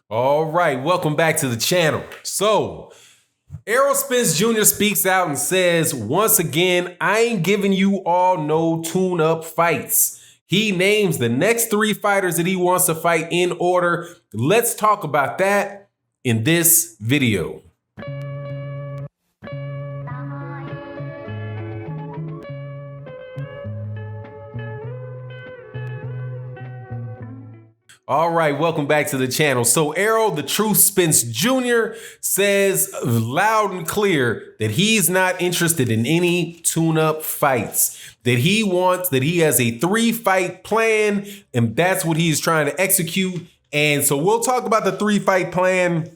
All right, welcome back to the channel. So, Errol Spence Jr. speaks out and says, once again, I ain't giving you all no tune-up fights. He names the next 3 fighters that he wants to fight in order. Let's talk about that in this video. All right, welcome back to the channel. So Errol, the Truth Spence Jr. says loud and clear that he's not interested in any tune-up fights, that he has a 3-fight plan, and that's what he's trying to execute. And so we'll talk about the 3-fight plan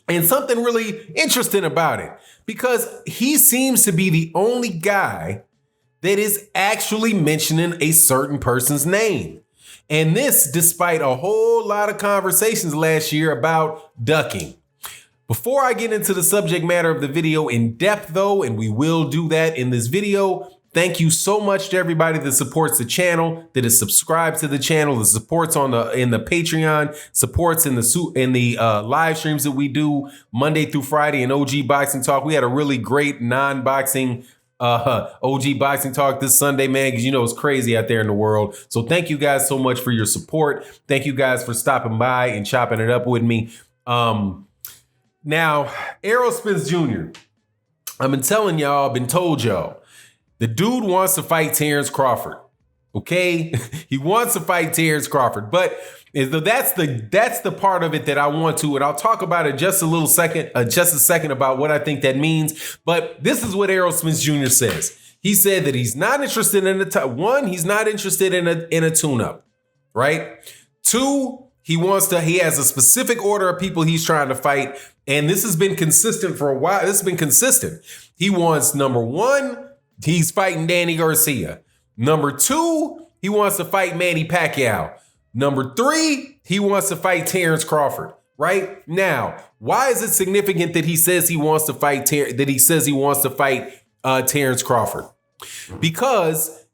and something really interesting about it, because he seems to be the only guy that is actually mentioning a certain person's name. And this, despite a whole lot of conversations last year about ducking. Before I get into the subject matter of the video in depth though, and we will do that in this video, thank you so much to everybody that supports the channel, that is subscribed to the channel, that supports in the Patreon, supports in the live streams that we do Monday through Friday in OG Boxing Talk. We had a really great non-boxing OG Boxing Talk this Sunday, man, because you know it's crazy out there in the world. So thank you guys so much for your support. Thank you guys for stopping by and chopping it up with me. Now, Errol Spence Jr., I've been telling y'all, I've been told y'all, the dude wants to fight Terence Crawford. Okay, he wants to fight Terence Crawford, but that's the part of it that I want to, and I'll talk about it just a second about what I think that means. But this is what Errol Spence Jr. says. He said that he's not interested in he's not interested in a tune-up, right? 2, he has a specific order of people he's trying to fight, and this has been consistent for a while. This has been consistent. He wants, number 1, he's fighting Danny Garcia. Number 2, he wants to fight Manny Pacquiao. Number 3, he wants to fight Terence Crawford. Right now, why is it significant that he says he wants to fight Terence Crawford? Because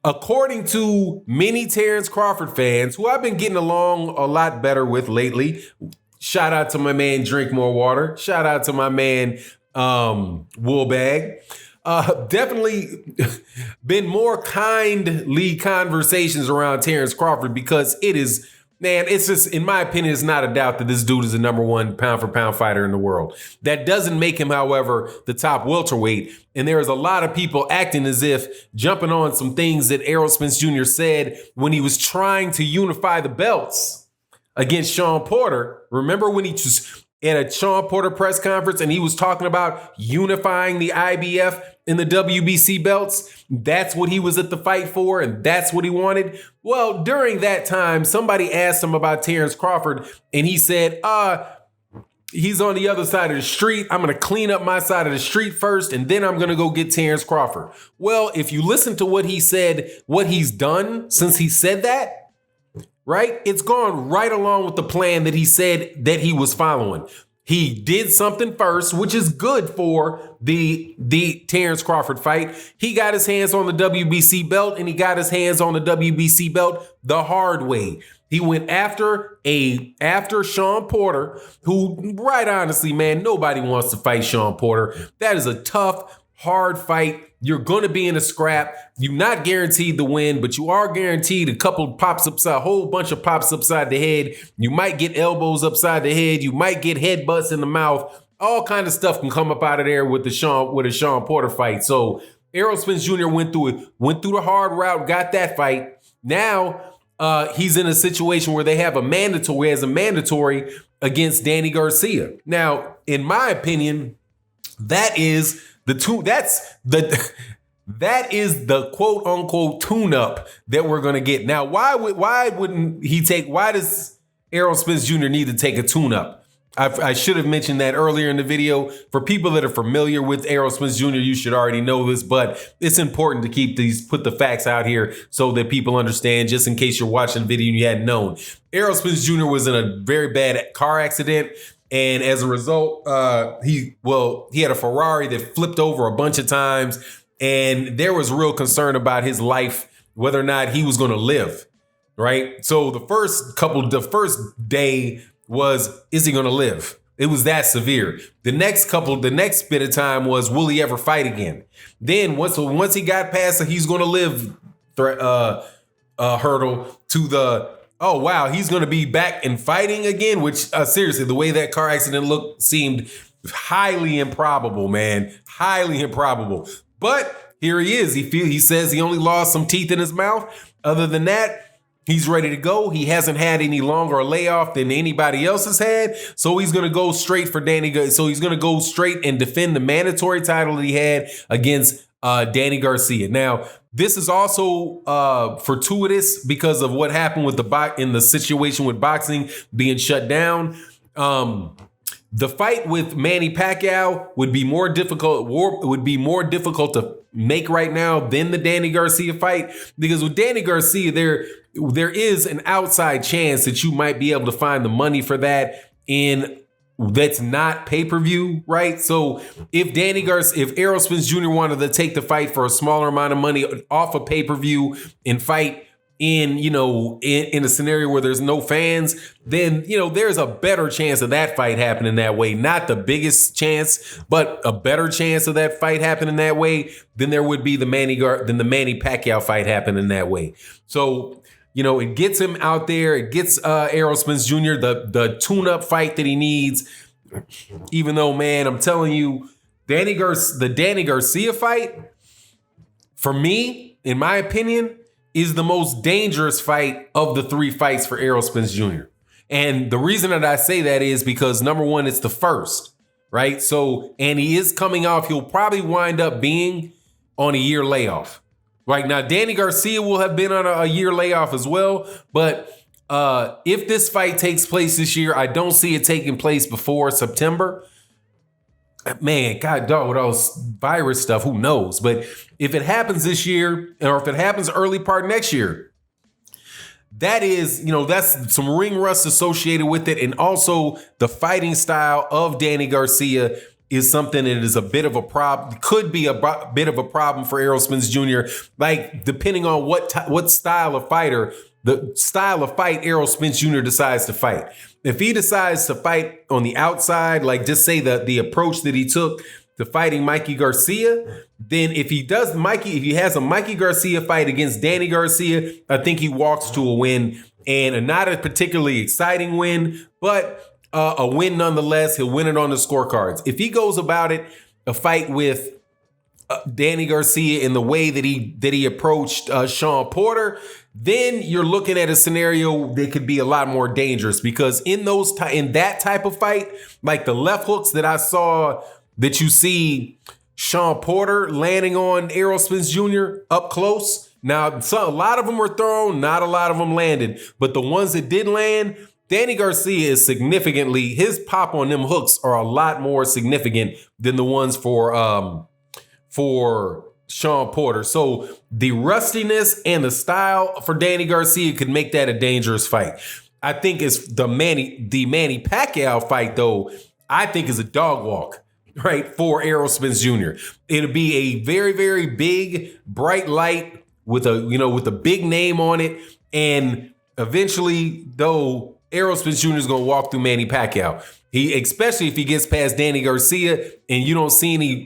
according to many Terence Crawford fans, who I've been getting along a lot better with lately, shout out to my man Drink More Water, shout out to my man Woolbag. Definitely been more kindly conversations around Terence Crawford, because it is, man, it's just, in my opinion, it's not a doubt that this dude is the number 1 pound for pound fighter in the world. That doesn't make him, however, the top welterweight. And there is a lot of people acting as if, jumping on some things that Errol Spence Jr. said when he was trying to unify the belts against Sean Porter. Remember when he just at a Sean Porter press conference and he was talking about unifying the IBF and the WBC belts? That's what he was at the fight for, and that's what he wanted. Well, during that time, somebody asked him about Terence Crawford, and he said, he's on the other side of the street. I'm going to clean up my side of the street first, and then I'm going to go get Terence Crawford. Well, if you listen to what he said, what he's done since he said that, right? It's gone right along with the plan that he said that he was following. He did something first, which is good for the Terence Crawford fight. He got his hands on the WBC belt, and he got his hands on the WBC belt the hard way. He went after Sean Porter, who, right honestly, man, nobody wants to fight Sean Porter. That is a tough, hard fight. You're going to be in a scrap. You're not guaranteed the win, but you are guaranteed a whole bunch of pops upside the head. You might get elbows upside the head. You might get headbutts in the mouth. All kind of stuff can come up out of there with a Sean Porter fight. So Errol Spence Jr. went through the hard route, got that fight. Now he's in a situation where they have a mandatory against Danny Garcia. Now, in my opinion, that is the quote unquote tune-up that we're gonna get. Now, why does Errol Spence Jr. need to take a tune-up? I should have mentioned that earlier in the video. For people that are familiar with Errol Spence Jr., you should already know this, but it's important to put the facts out here so that people understand, just in case you're watching the video and you hadn't known. Errol Spence Jr. was in a very bad car accident. And as a result, he had a Ferrari that flipped over a bunch of times, and there was real concern about his life, whether or not he was going to live, right? So the first day was, is he going to live? It was that severe. The next bit of time was, will he ever fight again? Then once he got past the he's going to live hurdle to the, oh wow, he's going to be back and fighting again, which seriously, the way that car accident looked seemed highly improbable, man. Highly improbable. But here he is. He says he only lost some teeth in his mouth. Other than that, he's ready to go. He hasn't had any longer a layoff than anybody else has had. So he's going to go straight for So he's going to go straight and defend the mandatory title that he had against Danny Garcia. Now, this is also fortuitous because of what happened with in the situation with boxing being shut down. The fight with Manny Pacquiao would be more difficult to make right now than the Danny Garcia fight, because with Danny Garcia, there is an outside chance that you might be able to find the money for that that's not pay-per-view, right? So if Errol Spence Jr. wanted to take the fight for a smaller amount of money off of pay-per-view and fight in a scenario where there's no fans, then, there's a better chance of that fight happening that way. Not the biggest chance, but a better chance of that fight happening that way than there would be the Manny Pacquiao fight happening that way. So, it gets him out there. It gets Errol Spence Jr. the tune-up fight that he needs. Even though, man, I'm telling you, the Danny Garcia fight, for me, in my opinion, is the most dangerous fight of the three fights for Errol Spence Jr. And the reason that I say that is because, number one, it's the first, right? So, and he is coming off, he'll probably wind up being on a year layoff. Right now, Danny Garcia will have been on a year layoff as well. But if this fight takes place this year, I don't see it taking place before September. Man, God, dog, with all this virus stuff, who knows? But if it happens this year, or if it happens early part next year, that is, that's some ring rust associated with it. And also the fighting style of Danny Garcia is something that is a bit of a problem, could be a bit of a problem for Errol Spence Jr. Like, depending on what style of fighter, the style of fight Errol Spence Jr. decides to fight. If he decides to fight on the outside, like just say the approach that he took to fighting Mikey Garcia, then if he has a Mikey Garcia fight against Danny Garcia, I think he walks to a win, and not a particularly exciting win, but a win nonetheless. He'll win it on the scorecards. If he goes about it, a fight with Danny Garcia in the way that he approached Sean Porter, then you're looking at a scenario that could be a lot more dangerous, because in that type of fight, like the left hooks that I saw that you see Sean Porter landing on Errol Spence Jr. up close. Now, a lot of them were thrown, not a lot of them landed, but the ones that did land, Danny Garcia is his pop on them hooks are a lot more significant than the ones for Sean Porter. So the rustiness and the style for Danny Garcia could make that a dangerous fight. I think it's the Manny Pacquiao fight, though, I think is a dog walk, right, for Errol Spence Jr. It'll be a very, very big, bright light with a big name on it. And eventually, though, Errol Spence Jr. is going to walk through Manny Pacquiao. Especially if he gets past Danny Garcia and you don't see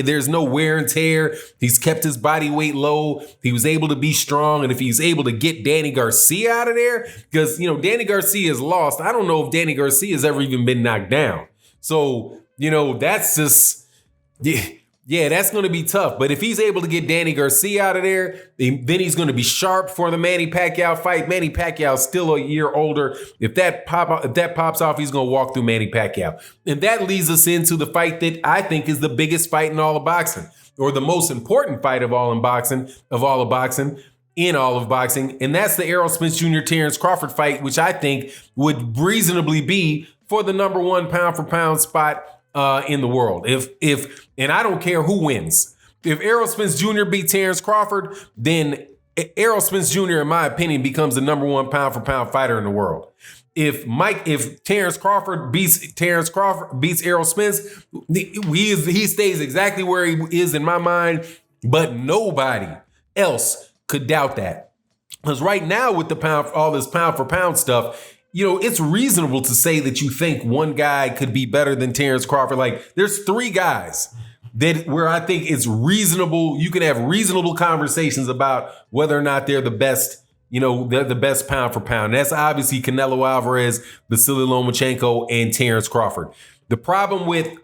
there's no wear and tear. He's kept his body weight low. He was able to be strong. And if he's able to get Danny Garcia out of there, because, Danny Garcia is lost. I don't know if Danny Garcia has ever even been knocked down. So, that's just, yeah, that's going to be tough. But if he's able to get Danny Garcia out of there, then he's going to be sharp for the Manny Pacquiao fight. Manny Pacquiao's still a year older. If that pops off, he's going to walk through Manny Pacquiao. And that leads us into the fight that I think is the biggest fight in all of boxing, or the most important fight of all of boxing. And that's the Errol Spence Jr. Terence Crawford fight, which I think would reasonably be for the number one pound for pound spot in the world. And I don't care who wins. If Errol Spence Jr. beat Terence Crawford, then Errol Spence Jr., in my opinion, becomes the number one pound for pound fighter in the world. If Terence Crawford beats Errol Spence, he stays exactly where he is in my mind, but nobody else could doubt that. Because right now with all this pound for pound stuff, it's reasonable to say that you think one guy could be better than Terence Crawford. Like, there's 3 guys that where I think it's reasonable. You can have reasonable conversations about whether or not they're the best. They're the best pound for pound. And that's obviously Canelo Alvarez, Vasily Lomachenko, and Terence Crawford. The problem with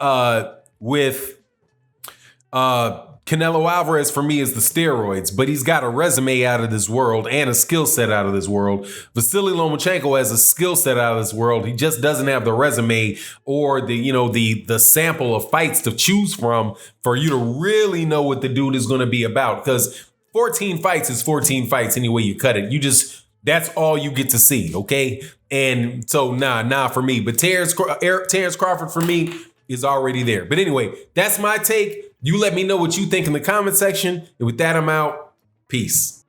Canelo Alvarez for me is the steroids, but he's got a resume out of this world and a skill set out of this world. Vasily Lomachenko has a skill set out of this world. He just doesn't have the resume or the sample of fights to choose from for you to really know what the dude is going to be about. Because 14 fights is 14 fights any way you cut it. That's all you get to see, okay? And so nah for me. But Terence Crawford for me is already there. But anyway, that's my take. You let me know what you think in the comment section. And with that, I'm out. Peace.